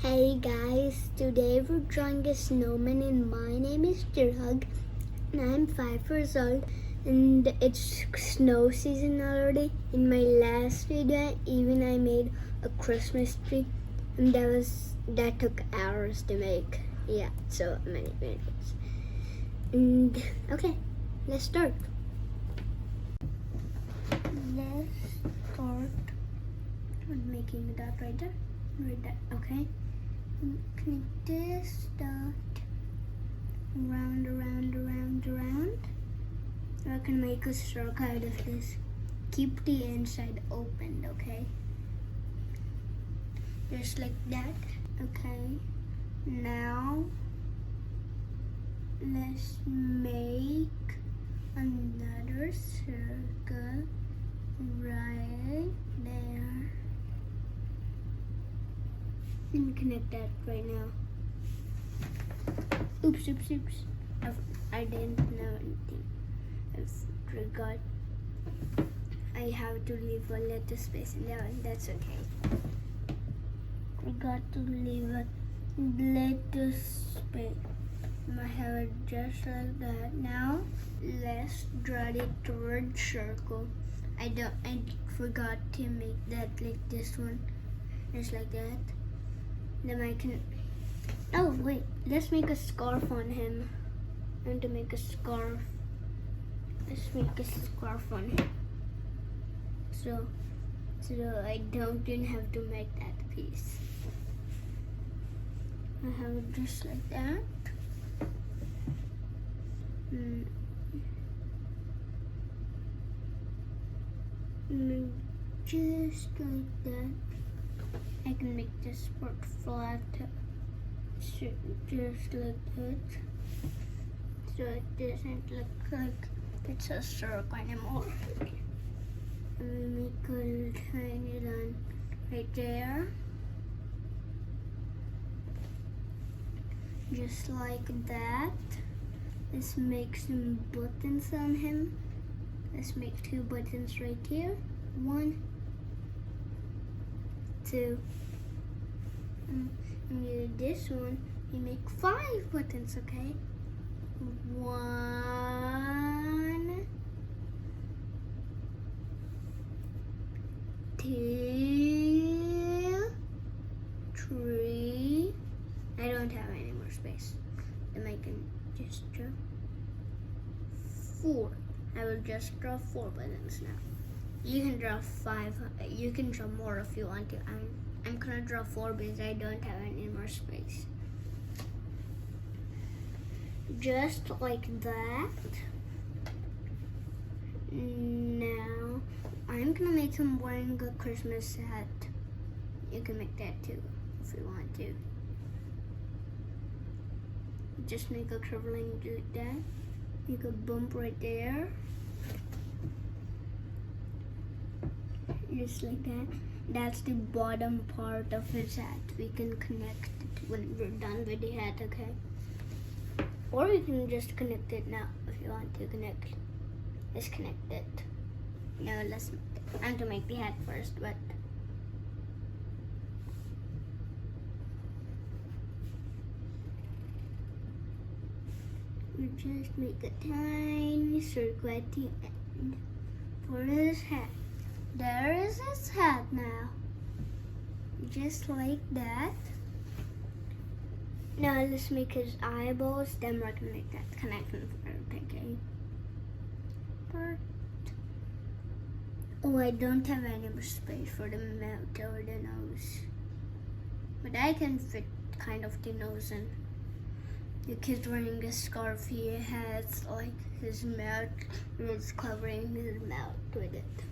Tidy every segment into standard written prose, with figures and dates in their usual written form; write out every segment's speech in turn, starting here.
Hey guys, today we're drawing a snowman and my name is Chirag and I'm 5 years old and it's snow season already. In my last video even I made a Christmas tree and that took hours to make. Yeah, so many minutes. And okay, let's start. Let's start with making the dot right there. Right there, okay. Connect this dot around. I can make a circle out of this. Keep the inside open, okay? Just like that. Okay. Now let's make another circle right there. And connect that right now. Oops. I didn't know anything. I forgot. I have to leave a little space in there. That's okay. Forgot to leave a little space. I have it just like that. Now let's draw the third circle. I forgot to make that like this one. Just like that. Then I can, oh wait, let's make a scarf on him. I want to make a scarf. Let's make a scarf on him. So I don't even have to make that piece. I have it just like that. Just like that. I can make this part flat, just like that, so it doesn't look like it's a circle anymore. And we make a tiny line right there, just like that. Let's make some buttons on him. Let's make 2 buttons right here. 1, 2. And this one, we make 5 buttons, okay? 1, 2, 3. I don't have any more space. Then I can just draw 4. I will just draw 4 buttons now. You can draw 5. You can draw more if you want to. I'm gonna draw 4 because I don't have any more space. Just like that. Now I'm gonna make him wearing a Christmas hat. You can make that too if you want to. Just make a curve line like that. Make a bump right there. Just like that. That's the bottom part of his hat. We can connect it when we're done with the hat, okay? Or we can just connect it now if you want to connect. Let's connect it. No, let's. I have to make the hat first, but. We just make a tiny circle at the end for his hat. There is his hat now. Just like that. Now let's make his eyeballs. Then we're gonna make that connection for okay. Part. Oh, I don't have any more space for the mouth or the nose. But I can fit kind of the nose in. The kid's wearing a scarf. He has like his mouth. It's covering his mouth with it.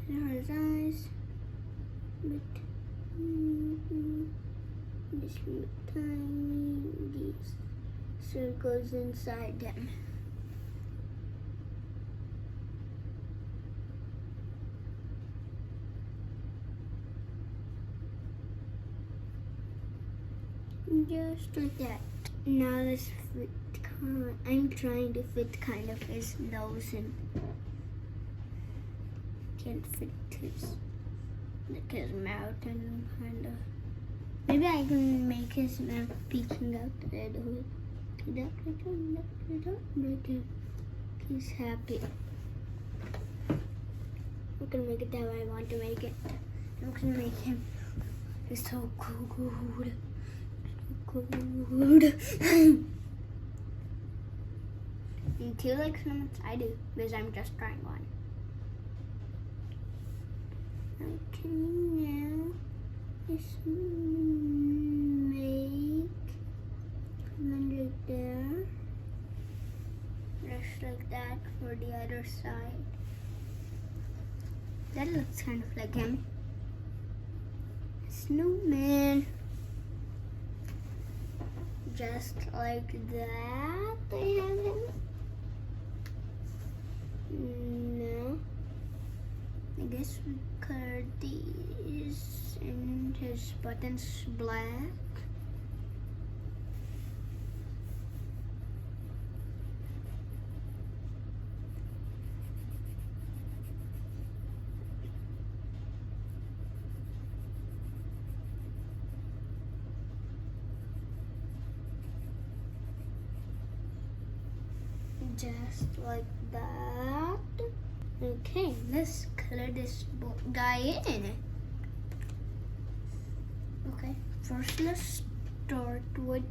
There are his eyes, but just make tiny these circles inside them. Just like that. Now let's fit. I'm trying to fit kind of his nose in. Can't fit his like his mouth and kind of Maybe I can make his mouth peeking out the red hood. He's happy. I'm gonna make it that way I want to make it. I'm gonna make him. He's so good. And do you like snowmen? I do, because I'm just trying one. Okay, now let's make under there. Just like that for the other side. That looks kind of like him. Snowman. Just like that, I have him. No. I guess we color these and his buttons black. Just like that. Okay, let's color this guy in. Okay, first let's start with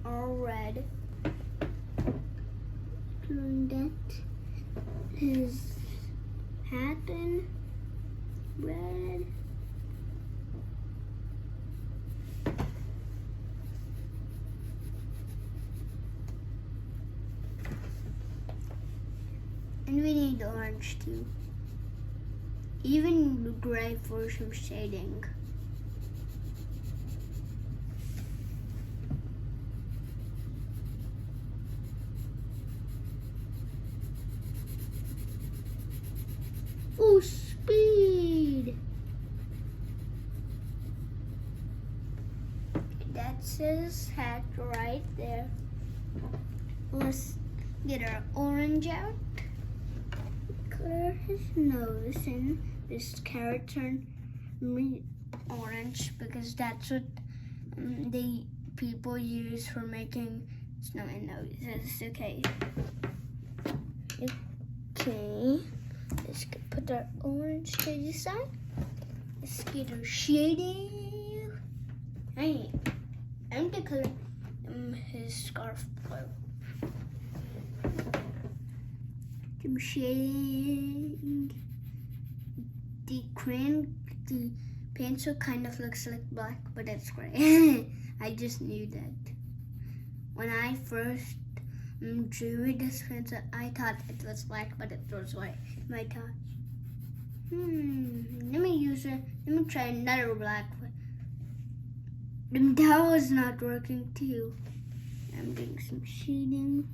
our red. Color that his hat in red. And we need orange too. Even gray for some shading. Oh, speed! That's his hat right there. Let's get our orange out. Color his nose in this carrot turn orange because that's what the people use for making snowman noses. Okay. Okay. Let's put our orange to the side. Let's get our shading. Hey, I'm gonna color his scarf blue. Some shading. The pencil kind of looks like black, but it's gray. I just knew that. When I first drew this pencil, I thought it was black, but it was white. My thought, let me try another black one. That was not working too. I'm doing some shading.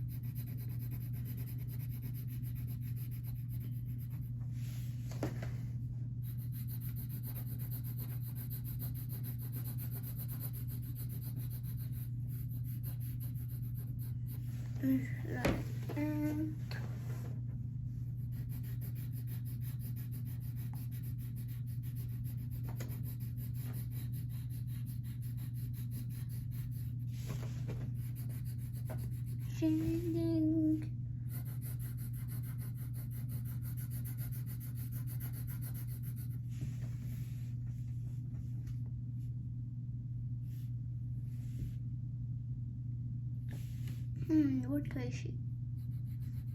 Shading. What can I see?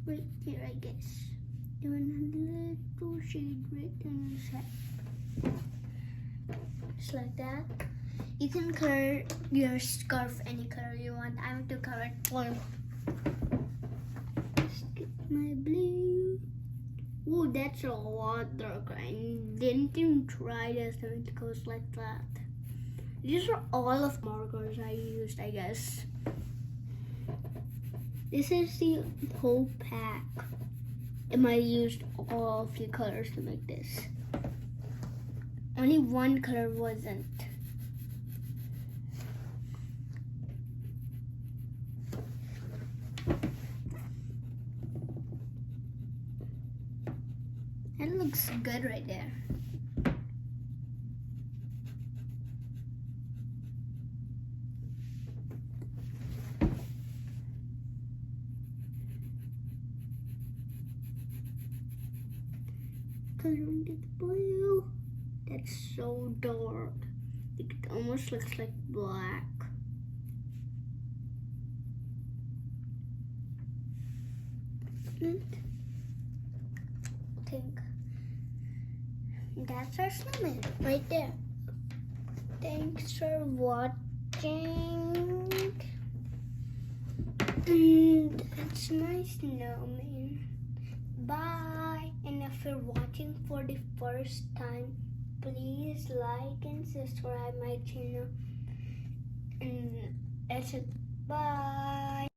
Right here, I guess. Doing a little shade right in his head. Just like that. You can color your scarf any color you want. I'm going to color it blue. Let's get my blue. Ooh, that's a lot darker. I didn't even try this and it goes like that. These are all of markers I used, I guess. This is the whole pack. And I used all of the colors to make this. Only one color wasn't. That looks good right there. color is blue. That's so dark. It almost looks like black. Think that's our snowman right there. Thanks for watching. And that's my snowman. Bye. And if you're watching for the first time, please like and subscribe my channel. And that's it. Bye.